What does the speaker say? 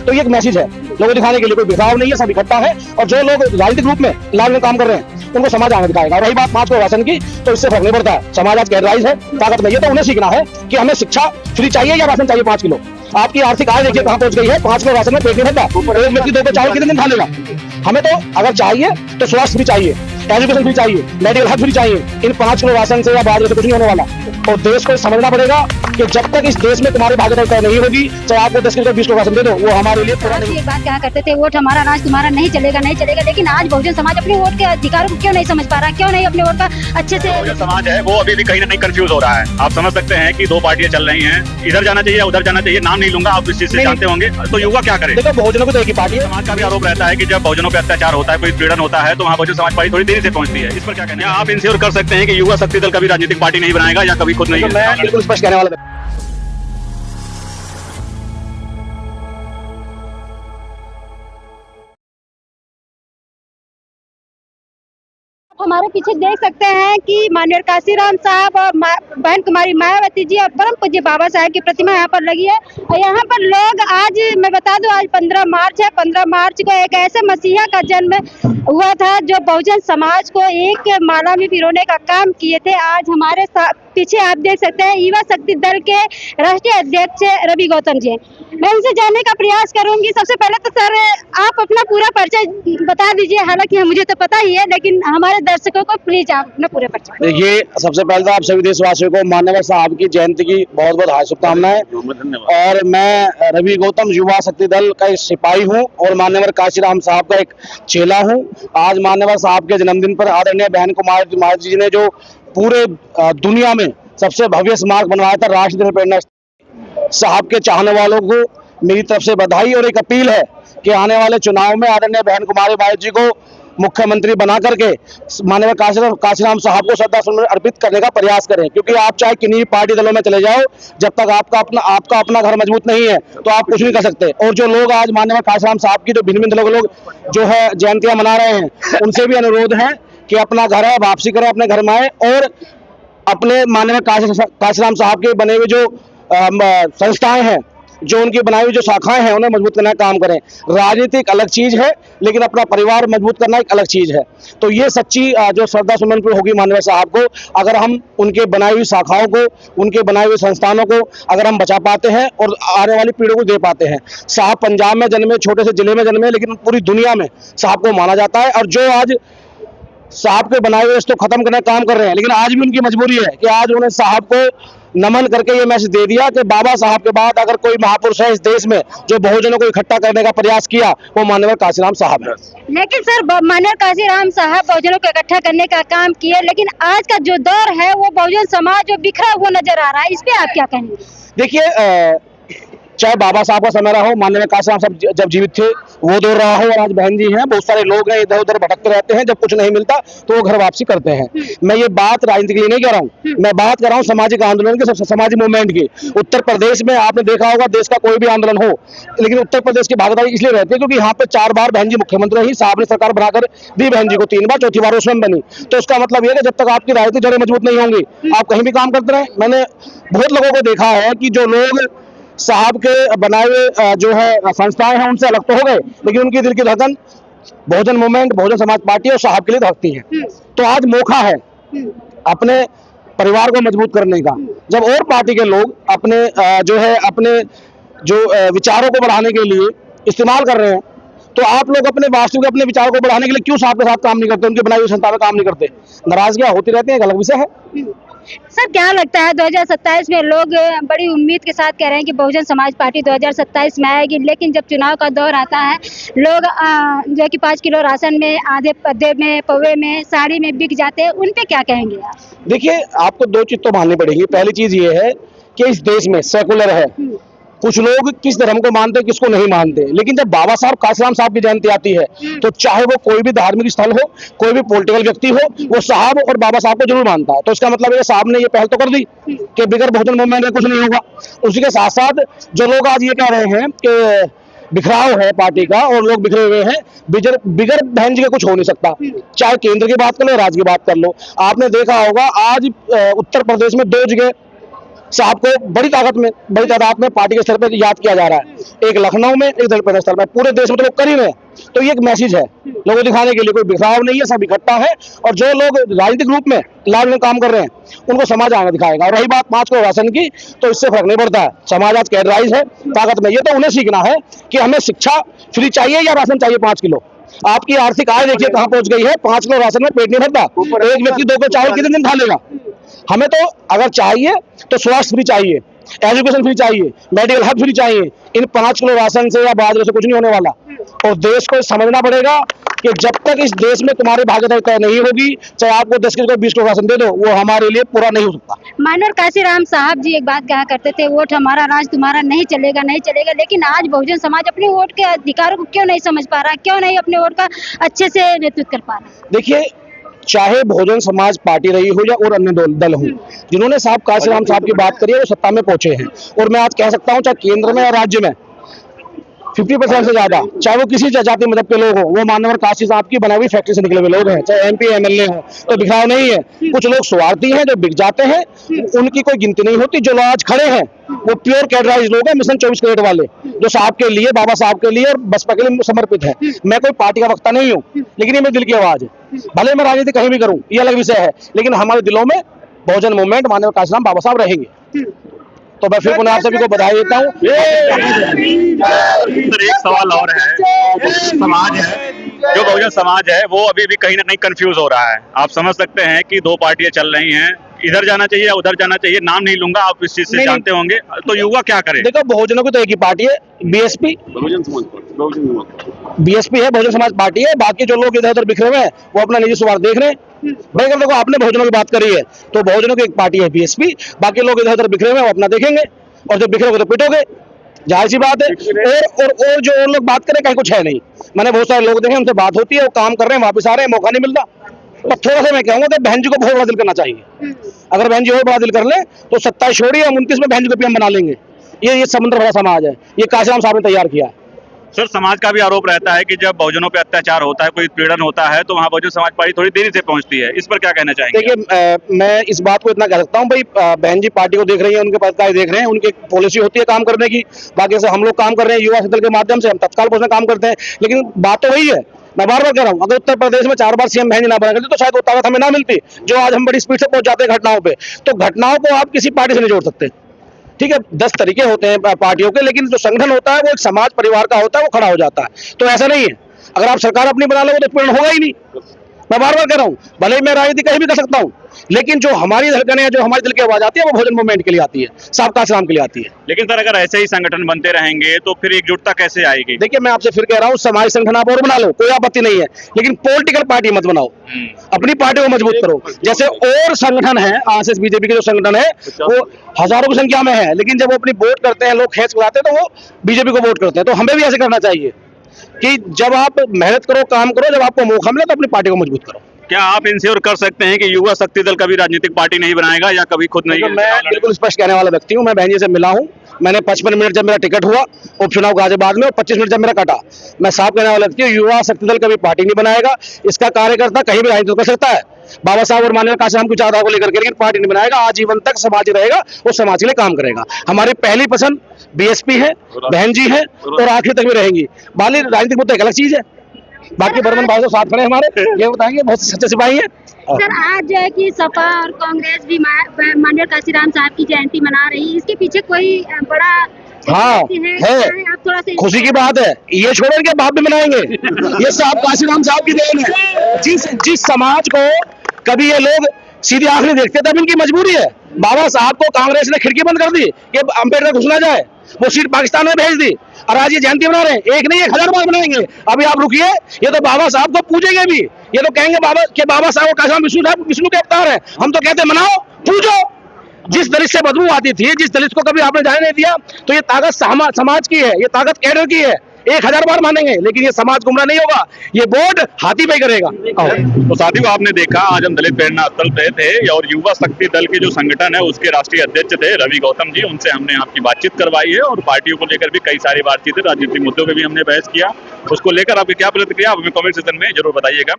तो ये एक मैसेज है लोगों को दिखाने के लिए, कोई बिखराव नहीं है, सब इकट्ठा है। और जो लोग राजनीतिक रूप में लाइन में काम कर रहे हैं उनको समाज आगे दिखाएगा। और रही बात 5 करोड़ राशन की, तो इससे फर्क नहीं पड़ता है, समाज आज गैरराइज है, ताकत नहीं है। तो उन्हें सीखना है कि हमें शिक्षा फ्री चाहिए या राशन चाहिए 5 किलो। आपकी आर्थिक आय देखिए कहाँ पहुंच गई है, 5 किलो राशन में पेट नहीं भरता। एक व्यक्ति 2 चावल कितने दिन खा लेगा। हमें तो अगर चाहिए तो स्वास्थ्य फ्री चाहिए, एजुकेशन फ्री चाहिए, मेडिकल हेल्थ फ्री चाहिए। इन 5 किलो राशन से या बाजरे से कुछ नहीं होने वाला। और देश को समझना पड़ेगा कि जब तक इस देश में तुम्हारी भागीदारी तय नहीं होगी, चाहे आपको 10 किलो 20 किलो राशन दे दो, वो हमारे लिए पूरा नहीं। एक बात कहा करते थे, वोट हमारा राज तुम्हारा, नहीं चलेगा नहीं चलेगा। लेकिन आज बहुजन समाज अपने वोट के अधिकारों को क्यों नहीं समझ पा रहा, क्यों नहीं अपने वोट का अच्छे से। बहुजन समाज है वो अभी भी कहीं ना कहीं कंफ्यूज हो रहा है। आप समझ सकते हैं कि 2 पार्टियां चल रही हैं, इधर जाना चाहिए उधर जाना चाहिए। नाम नहीं लूंगा, आप इस चीज से जानते होंगे। तो युवा क्या करे? देखो बहुजनों को तो एक ही पार्टी है। समाज का भी आरोप रहता है कि जब बहुजनों पे अत्याचार होता है, कोई पीड़न होता है, तो वहाँ बहुजन समाज पार्टी थोड़ी देरी से पहुंचती है। इस पर क्या कहना है? आप इंश्योर कर सकते हैं कि युवा शक्ति दल कभी राजनीतिक पार्टी नहीं बनाएगा या कभी खुद नहीं? मैं बिल्कुल स्पष्ट कहने वाला। हमारे पीछे देख सकते हैं कि माननीय काशीराम साहब और बहन कुमारी मायावती जी और परम पूज्य बाबा साहब की प्रतिमा यहाँ पर लगी है। और यहाँ पर लोग, आज मैं बता दूं, आज 15 मार्च है। 15 मार्च को एक ऐसे मसीहा का जन्म हुआ था जो बहुजन समाज को एक माला में पिरोने का काम किए थे। आज हमारे पीछे आप देख सकते हैं युवा शक्ति दल के राष्ट्रीय अध्यक्ष रवि गौतम जी। मैं उनसे जानने का प्रयास करूंगी। सबसे पहले तो सर आप अपना पूरा परिचय बता दीजिए। हालांकि मुझे तो पता ही है, लेकिन हमारे दर्शकों को प्लीज आप अपना पूरा परिचय। देखिए, सबसे पहले तो आप सभी देशवासियों को माननीय साहब की जयंती की बहुत बहुत हार्दिक शुभकामनाएं। और मैं रवि गौतम युवा शक्ति दल का एक सिपाही हूं और माननीय काशीराम साहब का एक चेला हूं। आज माननीय साहब के जन्मदिन पर आदरणीय बहन कुमारी मायावती जी ने जो पूरे दुनिया में सबसे भव्य स्मारक बनवाया था, राष्ट्रीय प्रेरणा साहब के चाहने वालों को मेरी तरफ से बधाई। और एक अपील है कि आने वाले चुनाव में आदरणीय बहन कुमारी मायावती जी को मुख्यमंत्री बना करके माननीय काशीराम साहब को श्रद्धासुमन अर्पित करने का प्रयास करें। क्योंकि आप चाहे किन्हीं पार्टी दलों में चले जाओ, जब तक आपका अपना घर मजबूत नहीं है तो आप कुछ नहीं कर सकते। और जो लोग आज माननीय काशीराम साहब की जो भिन्न भिन्न दलों के लोग जो है जयंतियां मना रहे हैं, उनसे भी अनुरोध है कि अपना घर है वापसी करें, अपने घर में आए और अपने माननीय काशीराम साहब के बने हुए जो संस्थाएं हैं, जो उनकी बनाई हुई जो शाखाएं हैं, उन्हें मजबूत करने का काम करें। राजनीति एक अलग चीज है, लेकिन अपना परिवार मजबूत करना एक अलग चीज है। तो ये सच्ची जो श्रद्धा सुमन होगी माननीय साहब को, अगर हम उनके बनाई हुई शाखाओं को, उनके बनाए हुए संस्थानों को अगर हम बचा पाते हैं और आने वाली पीढ़ियों को दे पाते हैं। साहब पंजाब में जन्मे, छोटे से जिले में जन्मे, लेकिन पूरी दुनिया में साहब को माना जाता है। और जो आज साहब के बनाए हुए इसको खत्म करने का काम कर रहे हैं, लेकिन आज भी उनकी मजबूरी है कि आज उन्हें साहब को नमन करके ये मैसेज दे दिया कि बाबा साहब के बाद अगर कोई महापुरुष है इस देश में जो बहुजनों को इकट्ठा करने का प्रयास किया, वो माननीय काशीराम साहब है। लेकिन सर माननीय काशीराम साहब बहुजनों को इकट्ठा करने का काम किए, लेकिन आज का जो दौर है वो बहुजन समाज जो बिखरा हुआ नजर आ रहा है, इस पे आप क्या कहेंगे? देखिए, चाहे बाबा साहब का समय रहा हो, माननीय काशीराम साहब जब जीवित थे वो दौर रहा हो, और आज बहन जी हैं, बहुत सारे लोग हैं इधर उधर भटकते रहते हैं, जब कुछ नहीं मिलता तो वो घर वापसी करते हैं। मैं ये बात राजनीति के लिए नहीं कह रहा हूँ, मैं बात कर रहा हूँ सामाजिक आंदोलन की, सामाजिक मूवमेंट की। उत्तर प्रदेश में आपने देखा होगा, देश का कोई भी आंदोलन हो, लेकिन उत्तर प्रदेश की भागीदारी इसलिए रहती है क्योंकि यहाँ पे 4 बार बहन जी मुख्यमंत्री रही, साहब ने सरकार बनाकर दी बहन जी को 3 बार, चौथी बार उसमें बनी। तो इसका मतलब ये है कि जब तक आपकी राजनीतिक जड़ें मजबूत नहीं होंगी, आप कहीं भी काम करते रहे। मैंने बहुत लोगों को देखा है कि जो लोग साहब के बनाए हुए जो है संस्थाएं हैं उनसे अलग तो हो गए, लेकिन उनकी दिल की धड़कन बहुजन मूवमेंट, बहुजन समाज पार्टी और साहब के लिए धड़कती है। तो आज मौका है अपने परिवार को मजबूत करने का, जब और पार्टी के लोग अपने अपने विचारों को बढ़ाने के लिए इस्तेमाल कर रहे हैं, तो आप लोग अपने वास्तविक अपने विचारों को बढ़ाने के लिए क्यों साहब के साथ काम नहीं करते, उनके बनाई हुई संस्था में काम नहीं करते? नाराजगियां होती रहती है, एक अलग विषय है। सर क्या लगता है 2027 में लोग बड़ी उम्मीद के साथ कह रहे हैं कि बहुजन समाज पार्टी 2027 में आएगी, लेकिन जब चुनाव का दौर आता है लोग जो कि 5 किलो राशन में, आधे पद्दे में, पौवे में, साड़ी में बिक जाते हैं, उन पे क्या कहेंगे आप? देखिए, आपको 2 चीज तो माननी पड़ेगी। पहली चीज ये है कि इस देश में सेकुलर है, कुछ लोग किस धर्म को मानते हैं, किसको नहीं मानते, लेकिन जब बाबा साहब काशीराम साहब की जयंती आती है तो चाहे वो कोई भी धार्मिक स्थल हो, कोई भी पॉलिटिकल व्यक्ति हो, वो साहब और बाबा साहब को जरूर मानता है। तो इसका मतलब है साहब ने ये पहल तो कर दी कि बिगर बहुजन मूवमेंट में कुछ नहीं होगा। उसी के साथ साथ जो लोग आज ये कह रहे हैं कि बिखराव है पार्टी का और लोग बिखरे हुए हैं, बिगर बहन जी के कुछ हो नहीं सकता। चाहे केंद्र की बात कर लो, राज्य की बात कर लो। आपने देखा होगा आज उत्तर प्रदेश में 2 जगह साहब को बड़ी तादाद में पार्टी के स्तर पर याद किया जा रहा है। एक लखनऊ में, एक दल स्तर में, पूरे देश में तो लोग कर ही रहे हैं। तो ये एक मैसेज है लोगों को दिखाने के लिए, कोई बिखराव नहीं है, सब इकट्ठा है। और जो लोग राजनीतिक रूप में लाभ में काम कर रहे हैं उनको समाज आगे दिखाएगा। और रही बात 5 करोड़ राशन की, तो इससे फर्क नहीं पड़ता है। समाज आज कैडराइज है, ताकत में। ये तो उन्हें सीखना है कि हमें शिक्षा फ्री चाहिए या राशन चाहिए 5 किलो। आपकी आर्थिक आय देखिए कहाँ पहुंच गई है। 5 किलो राशन में पेट नहीं भरता। एक व्यक्ति 2 किलो चावल कितने दिन खा लेगा? हमें तो अगर चाहिए तो स्वास्थ्य फ्री चाहिए, एजुकेशन फ्री चाहिए, मेडिकल हब फ्री चाहिए। इन 5 किलो राशन से या बाजरे से कुछ नहीं होने वाला। और देश को समझना पड़ेगा कि जब तक इस देश में तुम्हारी भागीदारी तय नहीं होगी, चाहे आपको 10 किलो 20 किलो राशन दे दो, वो हमारे लिए पूरा नहीं हो सकता। माननीय काशीराम साहब जी एक बात कहा करते थे, वोट हमारा राज तुम्हारा नहीं चलेगा, नहीं चलेगा। लेकिन आज बहुजन समाज अपने वोट के अधिकारों को क्यों नहीं समझ पा रहा, क्यों नहीं अपने वोट का अच्छे से नेतृत्व कर पा रहा? देखिए, चाहे बहुजन समाज पार्टी रही हो या और अन्य दल हो, जिन्होंने साहब काशीराम साहब की बात करी है वो सत्ता में पहुंचे हैं। और मैं आज कह सकता हूं, चाहे केंद्र में या राज्य में 50% से ज्यादा, चाहे वो किसी जाति मजहब के लोग हो, वो माननीय काशी साहब की बनाई हुई फैक्ट्री से निकले हुए लोग हैं। चाहे MP MLA हो, तो बिखराव नहीं है। कुछ लोग स्वार्थी हैं जो बिक जाते हैं, उनकी कोई गिनती नहीं होती। जो लोग आज खड़े हैं वो प्योर कैडराइज लोग हैं, मिशन 24 कैरेट वाले, जो साहब के लिए, बाबा साहब के लिए और बसपा के लिए समर्पित है। मैं कोई पार्टी का वक्ता नहीं हूँ, लेकिन ये मेरे दिल की आवाज है। भले मैं राजनीति कहीं भी करूँ, ये अलग विषय है, लेकिन हमारे दिलों में बहुजन मूवमेंट माननीय काशीराम बाबा साहब रहेंगे। तो मैं फिर पुनः आप सभी को बधाई देता हूँ। एक सवाल और है, समाज है, जो बहुजन समाज है वो अभी भी कहीं ना कहीं कंफ्यूज हो रहा है। आप समझ सकते हैं कि 2 पार्टियां चल रही हैं, इधर जाना चाहिए या उधर जाना चाहिए। नाम नहीं लूंगा, आप इस चीज से जानते होंगे। तो युवा क्या करे? देखो, बहुजनों की तो एक ही पार्टी है, BSP है, बहुजन समाज पार्टी है। बाकी जो लोग इधर उधर बिखरे हुए हैं वो अपना निजी स्वार्थ देख रहे हैं। भाई अगर देखो, आपने बहुजनों की बात करी है, तो बहुजनों की एक पार्टी है BSP। बाकी लोग इधर उधर बिखरे हुए हैं वो अपना देखेंगे, और जब बिखरोगे तो पिटोगे, जाहिर सी बात है। और जो और लोग बात करें, कहीं कुछ है नहीं। मैंने बहुत सारे लोग देखे, उनसे बात होती है, वो काम कर रहे हैं, वापस आ रहे हैं, मौका नहीं मिलता। तो थोड़ा सा मैं कहूंगा कि बहन जी को बहुत बड़ा दिल करना चाहिए। अगर बहन जी और बड़ा दिल कर ले तो 27 छोड़िए, 29 में बहन जी को PM बना लेंगे। ये समुद्र भरा समाज है, ये काशीराम साहब ने तैयार किया है। सर, समाज का भी आरोप रहता है कि जब बहुजनों पे अत्याचार होता है, कोई पीड़न होता है, तो वहाँ बहुजन समाज पार्टी थोड़ी देरी से पहुंचती है। इस पर क्या कहना चाहेंगे? देखिए, मैं इस बात को इतना कह सकता हूँ, भाई बहन जी पार्टी को देख रही है, उनके पदाधिकारी देख रहे हैं, उनकी पॉलिसी होती है काम करने की। बाकी से हम लोग काम कर रहे हैं युवा दल के माध्यम से, हम तत्काल पोषण काम करते हैं। लेकिन बात तो वही है, मैं बार बार कह रहा हूँ, अगर उत्तर प्रदेश में 4 बार CM बहन जी ना बना करती तो शायद वो ताकत हमें ना मिलती जो आज हम बड़ी स्पीड से पहुंच जाते हैं घटनाओं पे। तो घटनाओं को आप किसी पार्टी से नहीं जोड़ सकते। ठीक है, 10 तरीके होते हैं पार्टियों के, लेकिन जो संगठन होता है वो एक समाज परिवार का होता है, वो खड़ा हो जाता है। तो ऐसा नहीं है, अगर आप सरकार अपनी बना लोगे तो पीड़न होगा ही नहीं। मैं बार बार कह रहा हूँ, भले ही मैं राजनीति कहीं भी कर सकता हूँ, लेकिन जो हमारी धड़कन है, जो हमारे दिल की आवाज आती है, वो बहुजन मूवमेंट के लिए आती है, साहब काशीराम के लिए आती है। लेकिन सर, अगर ऐसे ही संगठन बनते रहेंगे तो फिर एकजुटता कैसे आएगी? देखिए, मैं आपसे फिर कह रहा हूँ, समाज संगठन आप और बना लो, कोई आपत्ति नहीं है, लेकिन पॉलिटिकल पार्टी मत बनाओ। अपनी पार्टी को मजबूत करो। जैसे और संगठन है, RSS BJP के जो संगठन है वो हजारों की संख्या में है, लेकिन जब वो अपनी वोट करते हैं, लोग खींच बुलाते हैं, तो वो BJP को वोट करते हैं। तो हमें भी ऐसे करना चाहिए कि जब आप मेहनत करो, काम करो, जब आपको मौका मिले तो अपनी पार्टी को मजबूत करो। क्या आप इंश्योर कर सकते हैं कि युवा शक्ति दल कभी राजनीतिक पार्टी नहीं बनाएगा या कभी खुद नहीं? मैं बिल्कुल स्पष्ट कहने वाला व्यक्ति हूँ। मैं बहन जी से मिला हूँ, मैंने 55 मिनट जब मेरा टिकट हुआ उपचुनाव गाजियाबाद में, और 25 मिनट जब मेरा कटा, मैं साफ कहने वाला व्यक्ति हूँ, युवा शक्ति दल कभी पार्टी नहीं बनाएगा। इसका कार्यकर्ता कहीं भी राजनीति कर सकता है, बाबा साहब और माननीय काशीराम की चाहता को लेकर के, लेकिन पार्टी नहीं बनाएगा। आजीवन तक समाज रहेगा, वो समाज के लिए काम करेगा। हमारी पहली पसंद BSP है, बहन जी है, और आखिर तक भी रहेंगी। बाली राजनीतिक मुद्दा एक अलग चीज है। बाकी बर्मन भाई तो साथ खड़े हमारे, ये बताएंगे, बहुत सच्चे सिपाही है। सर, आज जो है कि सपा और कांग्रेस भी माननीय काशीराम साहब की जयंती मना रही है, इसके पीछे कोई बड़ा हाँ है, आप थोड़ा सा खुशी की बात है। ये छोड़ के बाप भी मनाएंगे, ये साहब काशीराम साहब की देन है। जिस समाज को कभी ये लोग सीधी आंख नहीं देखते, तब इनकी मजबूरी है। बाबा साहब को कांग्रेस ने खिड़की बंद कर दी कि अम्बेडकर घुस ना जाए, वो सीट पाकिस्तान में भेज दी, और आज ये जयंती बना रहे हैं। एक नहीं, 1000 बार बनाएंगे। अभी आप रुकिए, ये तो बाबा साहब को पूजेंगे भी। ये तो कहेंगे बाबा साहब काशीराम विष्णु के अवतार है। हम तो कहते मनाओ, पूजो। जिस दलित से बदबू आती थी, जिस दलित को कभी आपने जाने नहीं दिया, तो ये ताकत समाज की है, ये ताकत कैडर की है। 1000 बार मानेंगे, लेकिन ये समाज गुमराह नहीं होगा, ये वोट हाथी पे करेगा। तो साथियों, आपने देखा, आज हम दलित प्रेरणा स्थल पे थे और युवा शक्ति दल के जो संगठन है उसके राष्ट्रीय अध्यक्ष थे रवि गौतम जी। उनसे हमने आपकी बातचीत करवाई है, और पार्टियों को लेकर भी कई सारी बातचीत है, राजनीतिक मुद्दों पे भी हमने बहस किया। उसको लेकर आपकी क्या प्रतिक्रिया, आप हमें कमेंट सेक्शन में जरूर बताइएगा।